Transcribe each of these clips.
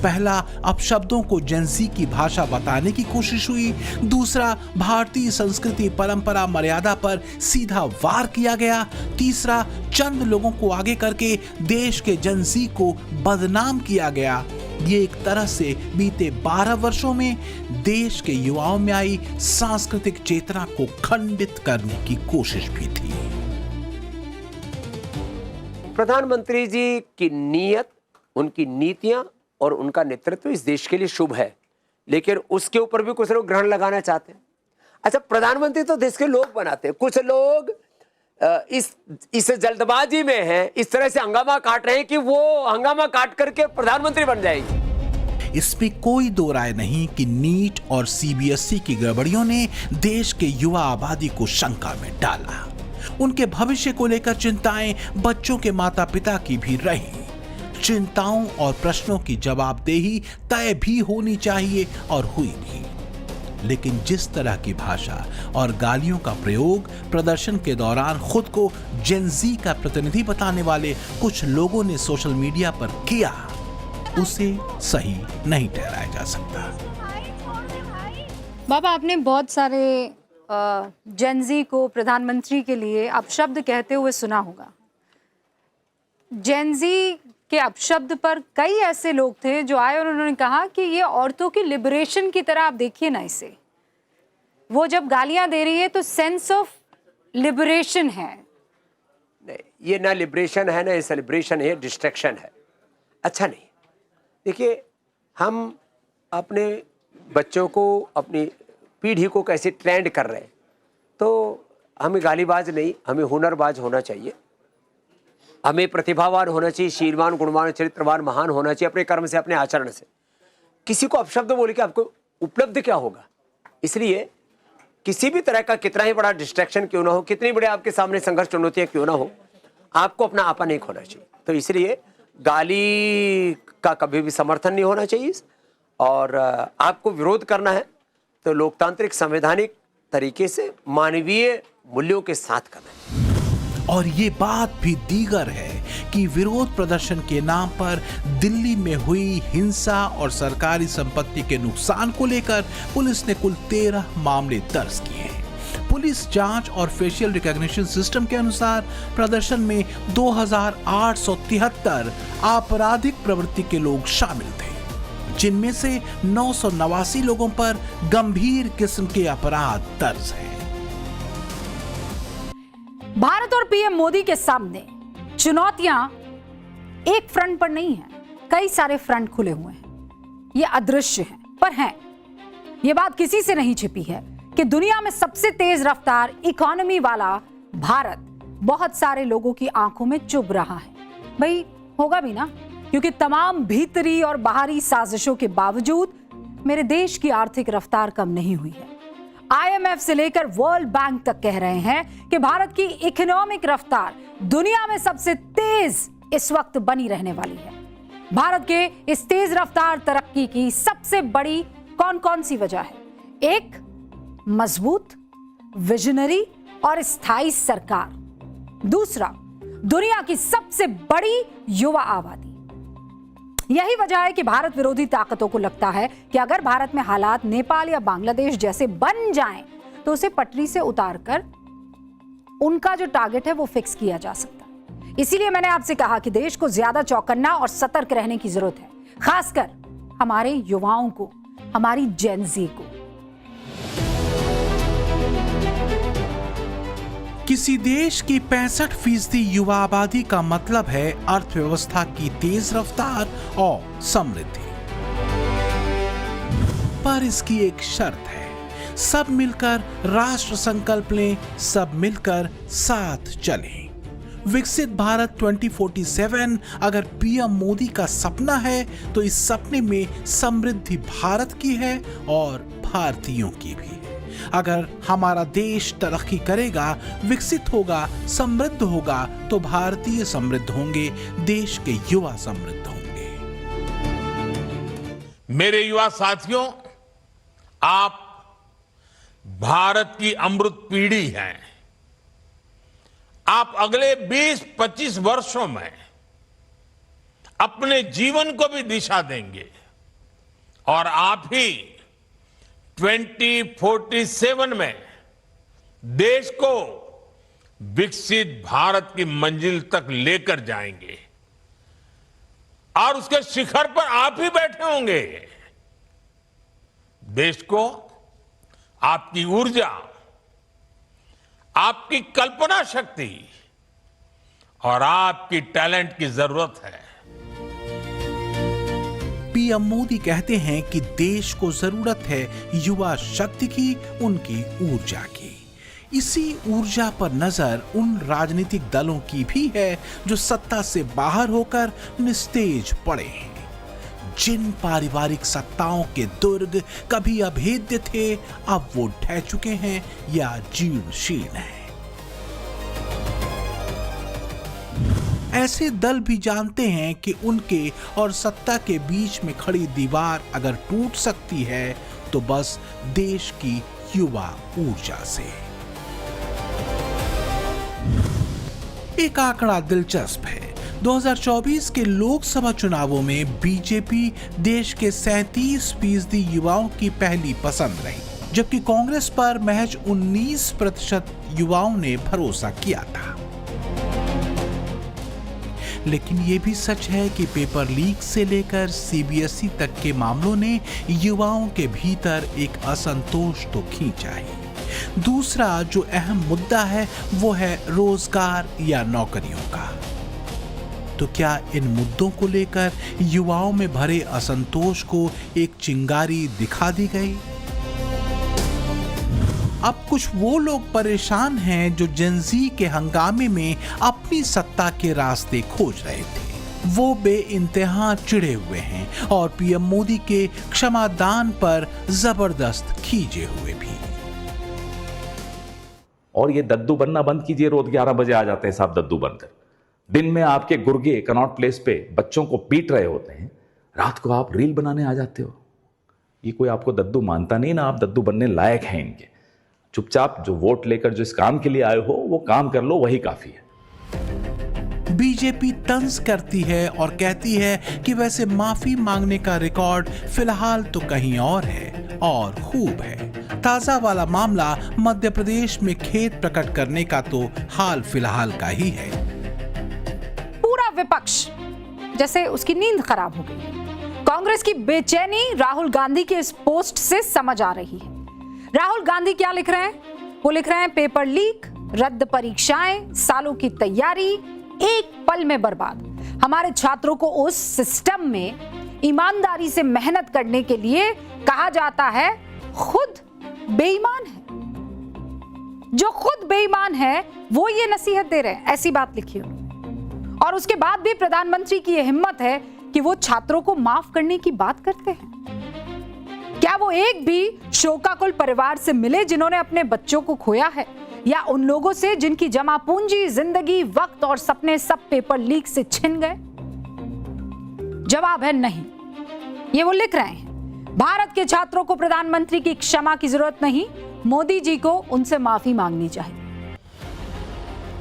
पहला अपशब्दों को जेनजी की भाषा बताने की कोशिश हुई, दूसरा भारतीय संस्कृति परंपरा मर्यादा पर सीधा वार किया गया, तीसरा चंद लोगों को आगे करके देश के जेनजी को बदनाम किया गया। ये एक तरह से बीते 12 वर्षों में देश के युवाओं में आई सांस्कृतिक चेतना को खंडित करने की कोशिश भी थी। प्रधानमंत्री जी की नीयत, उनकी नीतियां और उनका नेतृत्व इस देश के लिए शुभ है, लेकिन उसके ऊपर भी कुछ लोग ग्रहण लगाना चाहते हैं। अच्छा, प्रधानमंत्री तो देश के लोग बनाते हैं, कुछ लोग इस जल्दबाजी में हैं, इस तरह से हंगामा काट रहे हैं कि वो हंगामा काट करके प्रधानमंत्री बन जाएगी। इसमें कोई दो राय नहीं कि नीट और सीबीएसई की गड़बड़ियों ने देश के युवा आबादी को शंका में डाला। उनके भविष्य को लेकर चिंताएं बच्चों के माता पिता की भी रही। चिंताओं और प्रश्नों की जवाबदेही तय भी होनी चाहिए और हुई भी। लेकिन जिस तरह की भाषा और गालियों का प्रयोग प्रदर्शन के दौरान खुद को जेनजी का प्रतिनिधि बताने वाले कुछ लोगों ने सोशल मीडिया पर किया, उसे सही नहीं ठहराया जा सकता। बाबा, आपने बहुत सारे जेनजी को प्रधानमंत्री के लिए अपशब्द कहते हुए सुना होगा। जेनजी के अपशब्द पर कई ऐसे लोग थे जो आए और उन्होंने कहा कि ये औरतों की लिबरेशन की तरह आप देखिए ना इसे। वो जब गालियां दे रही है तो सेंस ऑफ लिबरेशन है। नहीं, ये ना लिबरेशन है ना ये सेलिब्रेशन है, डिस्ट्रैक्शन है। अच्छा नहीं, देखिए हम अपने बच्चों को, अपनी पीढ़ी को कैसे ट्रेंड कर रहे हैं, तो हमें गालीबाज नहीं, हमें हुनरबाज होना चाहिए, हमें प्रतिभावान होना चाहिए, शीलवान, गुणवान, चरित्रवान, महान होना चाहिए अपने कर्म से, अपने आचरण से। किसी को अपशब्द बोल के आपको उपलब्ध क्या होगा? इसलिए किसी भी तरह का कितना ही बड़ा डिस्ट्रैक्शन क्यों ना हो, कितनी बड़े आपके सामने संघर्ष चुनौतियां क्यों ना हो, आपको अपना आपा नहीं खोना चाहिए। तो इसलिए गाली का कभी भी समर्थन नहीं होना चाहिए, और आपको विरोध करना है तो लोकतांत्रिक संवैधानिक तरीके से मानवीय मूल्यों के साथ करना है। और ये बात भी दीगर है कि विरोध प्रदर्शन के नाम पर दिल्ली में हुई हिंसा और सरकारी संपत्ति के नुकसान को लेकर पुलिस ने कुल 13 मामले दर्ज किए हैं। पुलिस जांच और फेशियल रिकॉग्निशन सिस्टम के अनुसार प्रदर्शन में 2873 आपराधिक प्रवृत्ति के लोग शामिल थे, जिनमें से 989 लोगों पर गंभीर किस्म के अपराध दर्ज हैं। भारत और पीएम मोदी के सामने चुनौतियां एक फ्रंट पर नहीं है, कई सारे फ्रंट खुले हुए हैं। ये अदृश्य है पर हैं। ये बात किसी से नहीं छिपी है कि दुनिया में सबसे तेज रफ्तार इकोनॉमी वाला भारत बहुत सारे लोगों की आंखों में चुभ रहा है। भाई होगा भी ना, क्योंकि तमाम भीतरी और बाहरी साजिशों के बावजूद मेरे देश की आर्थिक रफ्तार कम नहीं हुई है। आईएमएफ से लेकर वर्ल्ड बैंक तक कह रहे हैं कि भारत की इकोनॉमिक रफ्तार दुनिया में सबसे तेज इस वक्त बनी रहने वाली है। भारत के इस तेज रफ्तार तरक्की की सबसे बड़ी कौन कौन सी वजह है? एक, मजबूत, विजनरी और स्थायी सरकार। दूसरा, दुनिया की सबसे बड़ी युवा आबादी। यही वजह है कि भारत विरोधी ताकतों को लगता है कि अगर भारत में हालात नेपाल या बांग्लादेश जैसे बन जाएं, तो उसे पटरी से उतारकर उनका जो टारगेट है वो फिक्स किया जा सकता है। इसीलिए मैंने आपसे कहा कि देश को ज्यादा चौकन्ना और सतर्क रहने की जरूरत है, खासकर हमारे युवाओं को, हमारी जेनजी को। किसी देश की 65% युवा आबादी का मतलब है अर्थव्यवस्था की तेज रफ्तार और समृद्धि। पर इसकी एक शर्त है, सब मिलकर राष्ट्र संकल्प लें, सब मिलकर साथ चलें। विकसित भारत 2047 अगर पीएम मोदी का सपना है तो इस सपने में समृद्धि भारत की है और भारतीयों की भी है। अगर हमारा देश तरक्की करेगा, विकसित होगा, समृद्ध होगा, तो भारतीय समृद्ध होंगे, देश के युवा समृद्ध होंगे। मेरे युवा साथियों, आप भारत की अमृत पीढ़ी हैं। आप अगले 20-25 वर्षों में अपने जीवन को भी दिशा देंगे। और आप ही 2047 में देश को विकसित भारत की मंजिल तक लेकर जाएंगे और उसके शिखर पर आप ही बैठे होंगे। देश को आपकी ऊर्जा, आपकी कल्पना शक्ति और आपकी टैलेंट की जरूरत है। पीएम मोदी कहते हैं कि देश को जरूरत है युवा शक्ति की, उनकी ऊर्जा की। इसी ऊर्जा पर नजर उन राजनीतिक दलों की भी है जो सत्ता से बाहर होकर निस्तेज पड़े हैं। जिन पारिवारिक सत्ताओं के दुर्ग कभी अभेद्य थे, अब वो ढह चुके हैं या जीर्ण शीर्ण हैं। ऐसे दल भी जानते हैं कि उनके और सत्ता के बीच में खड़ी दीवार अगर टूट सकती है तो बस देश की युवा ऊर्जा से। एक आंकड़ा दिलचस्प है। 2024 के लोकसभा चुनावों में बीजेपी देश के 37% युवाओं की पहली पसंद रही, जबकि कांग्रेस पर महज 19% युवाओं ने भरोसा किया था। लेकिन ये भी सच है कि पेपर लीक से लेकर सीबीएसई तक के मामलों ने युवाओं के भीतर एक असंतोष तो खींचा ही। दूसरा जो अहम मुद्दा है वो है रोजगार या नौकरियों का। तो क्या इन मुद्दों को लेकर युवाओं में भरे असंतोष को एक चिंगारी दिखा दी गई? अब कुछ वो लोग परेशान हैं जो जेनजी के हंगामे में अपनी सत्ता के रास्ते खोज रहे थे। वो बेइंतहा चिढ़े हुए हैं और पीएम मोदी के क्षमादान पर जबरदस्त खींचे हुए भी। और ये दद्दू बनना बंद कीजिए। रोज 11 बजे आ जाते हैं साहब दद्दू बनकर। दिन में आपके गुर्गे कनॉट प्लेस पे बच्चों को पीट रहे होते हैं, रात को आप रील बनाने आ जाते हो। ये कोई आपको दद्दू मानता नहीं ना, आप दद्दू बनने लायक हैं इनके। चुपचाप जो वोट लेकर जो इस काम के लिए आए हो वो काम कर लो, वही काफी है। बीजेपी तंज करती है और कहती है कि वैसे माफी मांगने का रिकॉर्ड फिलहाल तो कहीं और है और खूब है। ताजा वाला मामला मध्य प्रदेश में खेद प्रकट करने का तो हाल फिलहाल का ही है। पूरा विपक्ष जैसे उसकी नींद खराब हो गई। कांग्रेस की बेचैनी राहुल गांधी के इस पोस्ट से समझ आ रही है। राहुल गांधी क्या लिख रहे हैं? वो लिख रहे हैं पेपर लीक, रद्द परीक्षाएं, सालों की तैयारी एक पल में बर्बाद। हमारे छात्रों को उस सिस्टम में ईमानदारी से मेहनत करने के लिए कहा जाता है, खुद बेईमान है। जो खुद बेईमान है वो ये नसीहत दे रहे हैं, ऐसी बात लिखी उन्होंने। और उसके बाद भी प्रधानमंत्री की यह हिम्मत है कि वो छात्रों को माफ करने की बात करते हैं। क्या वो एक भी शोकाकुल परिवार से मिले जिन्होंने अपने बच्चों को खोया है, या उन लोगों से जिनकी जमा पूंजी, जिंदगी, वक्त और सपने सब पेपर लीक से छिन गए? जवाब है नहीं। ये वो लिख रहे हैं, भारत के छात्रों को प्रधानमंत्री की क्षमा की जरूरत नहीं, मोदी जी को उनसे माफी मांगनी चाहिए।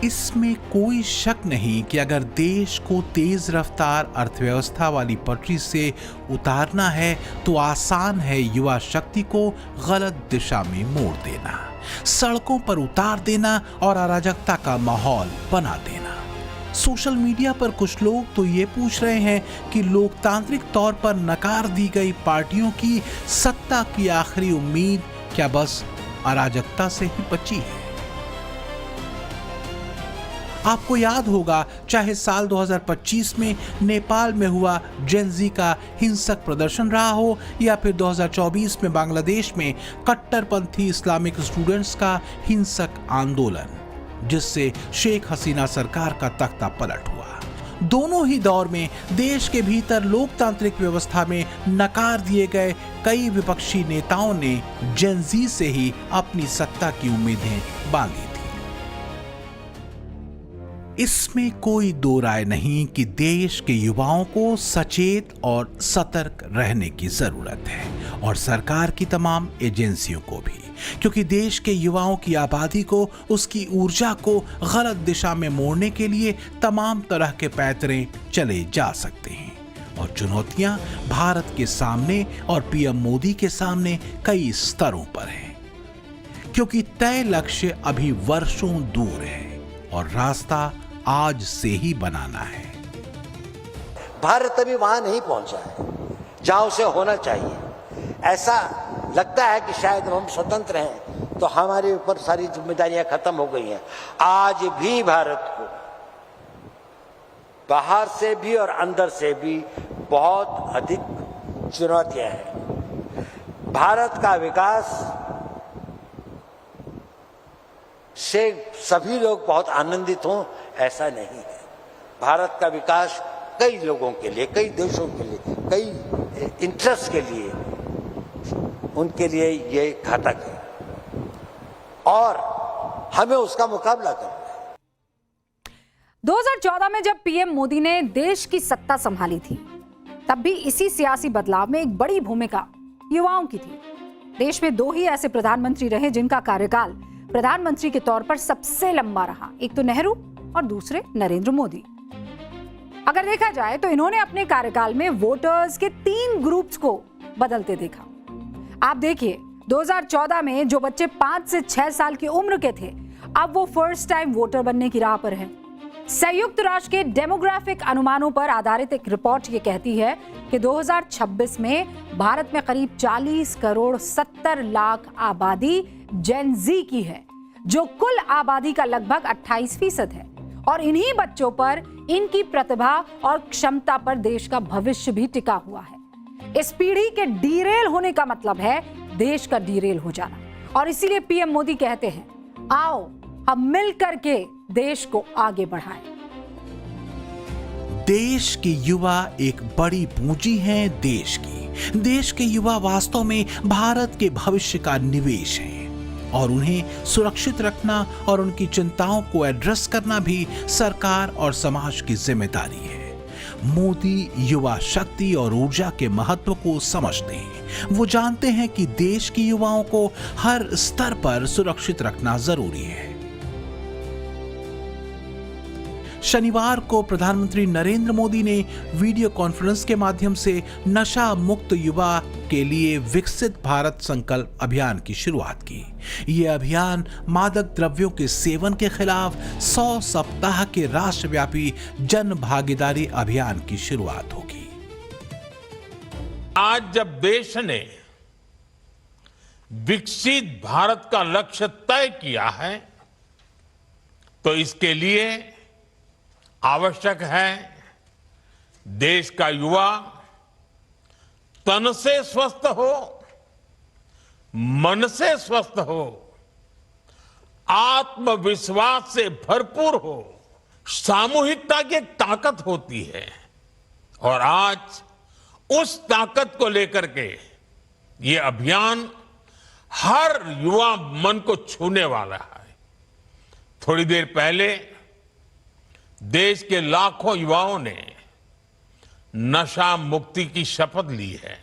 इसमें कोई शक नहीं कि अगर देश को तेज रफ्तार अर्थव्यवस्था वाली पटरी से उतारना है तो आसान है युवा शक्ति को गलत दिशा में मोड़ देना, सड़कों पर उतार देना और अराजकता का माहौल बना देना। सोशल मीडिया पर कुछ लोग तो ये पूछ रहे हैं कि लोकतांत्रिक तौर पर नकार दी गई पार्टियों की सत्ता की आखिरी उम्मीद क्या बस अराजकता से ही बची है? आपको याद होगा, चाहे साल 2025 में नेपाल में हुआ जेनजी का हिंसक प्रदर्शन रहा हो या फिर 2024 में बांग्लादेश में कट्टरपंथी इस्लामिक स्टूडेंट्स का हिंसक आंदोलन, जिससे शेख हसीना सरकार का तख्ता पलट हुआ। दोनों ही दौर में देश के भीतर लोकतांत्रिक व्यवस्था में नकार दिए गए कई विपक्षी नेताओं ने जेनजी से ही अपनी सत्ता की उम्मीदें बांधी थी। इसमें कोई दो राय नहीं कि देश के युवाओं को सचेत और सतर्क रहने की जरूरत है, और सरकार की तमाम एजेंसियों को भी, क्योंकि देश के युवाओं की आबादी को, उसकी ऊर्जा को गलत दिशा में मोड़ने के लिए तमाम तरह के पैंतरे चले जा सकते हैं। और चुनौतियां भारत के सामने और पीएम मोदी के सामने कई स्तरों पर हैं, क्योंकि तय लक्ष्य अभी वर्षों दूर है और रास्ता आज से ही बनाना है। भारत अभी वहां नहीं पहुंचा है जहां उसे होना चाहिए। ऐसा लगता है कि शायद हम स्वतंत्र हैं तो हमारे ऊपर सारी जिम्मेदारियां खत्म हो गई हैं। आज भी भारत को बाहर से भी और अंदर से भी बहुत अधिक चुनौतियां हैं। भारत का विकास से सभी लोग बहुत आनंदित हों ऐसा नहीं है। भारत का विकास कई लोगों के लिए, कई देशों के लिए, कई इंटरेस्ट के लिए, उनके लिए ये घातक है और हमें उसका मुकाबला करना है। 2014 में जब पीएम मोदी ने देश की सत्ता संभाली थी, तब भी इसी सियासी बदलाव में एक बड़ी भूमिका युवाओं की थी। देश में 2 ही ऐसे प्रधानमंत्री रहे जिनका कार्यकाल प्रधानमंत्री के तौर पर सबसे लंबा रहा, एक तो नेहरू और दूसरे नरेंद्र मोदी। अगर देखा जाए तो इन्होंने अपने कार्यकाल में वोटर्स के 3 ग्रुप्स को बदलते देखा। आप देखिए, 2014 में जो बच्चे 5 से 6 साल की उम्र के थे, अब वो फर्स्ट टाइम वोटर बनने की राह पर हैं। संयुक्त राष्ट्र के डेमोग्राफिक अनुमानों पर आधारित एक रिपोर्ट ये कहती है कि 2026 में भारत में करीब 40 करोड़ 70 लाख आबादी जेन जी की है, जो कुल आबादी का लगभग 28% है। और इन्हीं बच्चों पर, इनकी प्रतिभा और क्षमता पर देश का भविष्य भी टिका हुआ है। इस पीढ़ी के डीरेल होने का मतलब है देश का डीरेल हो जाना। और इसीलिए पीएम मोदी कहते हैं, आओ हम मिल करके देश को आगे बढ़ाएं। देश के युवा एक बड़ी पूंजी हैं देश की। देश के युवा वास्तव में भारत के भविष्य का निवेश हैं और उन्हें सुरक्षित रखना और उनकी चिंताओं को एड्रेस करना भी सरकार और समाज की जिम्मेदारी है। मोदी युवा शक्ति और ऊर्जा के महत्व को समझते हैं। वो जानते हैं कि देश के युवाओं को हर स्तर पर सुरक्षित रखना जरूरी है। शनिवार को प्रधानमंत्री नरेंद्र मोदी ने वीडियो कॉन्फ्रेंस के माध्यम से नशा मुक्त युवा के लिए विकसित भारत संकल्प अभियान की शुरुआत की। यह अभियान मादक द्रव्यों के सेवन के खिलाफ 100 सप्ताह के राष्ट्रव्यापी जन भागीदारी अभियान की शुरुआत होगी। आज जब देश ने विकसित भारत का लक्ष्य तय किया है, तो इसके लिए आवश्यक है देश का युवा तन से स्वस्थ हो, मन से स्वस्थ हो, आत्मविश्वास से भरपूर हो। सामूहिकता की एक ताकत होती है और आज उस ताकत को लेकर के ये अभियान हर युवा मन को छूने वाला है। थोड़ी देर पहले देश के लाखों युवाओं ने नशा मुक्ति की शपथ ली है,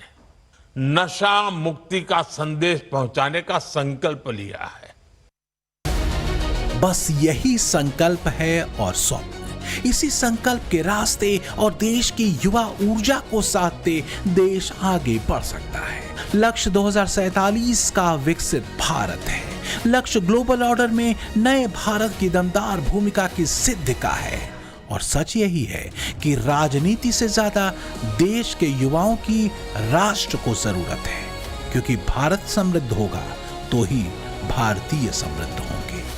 नशा मुक्ति का संदेश पहुंचाने का संकल्प लिया है। बस यही संकल्प है और स्वप्न। इसी संकल्प के रास्ते और देश की युवा ऊर्जा को साधते देश आगे बढ़ सकता है। लक्ष्य 2047 का विकसित भारत है। लक्ष्य ग्लोबल ऑर्डर में नए भारत की दमदार भूमिका की सिद्धि का है। और सच यही है कि राजनीति से ज्यादा देश के युवाओं की राष्ट्र को जरूरत है, क्योंकि भारत समृद्ध होगा तो ही भारतीय समृद्ध होंगे।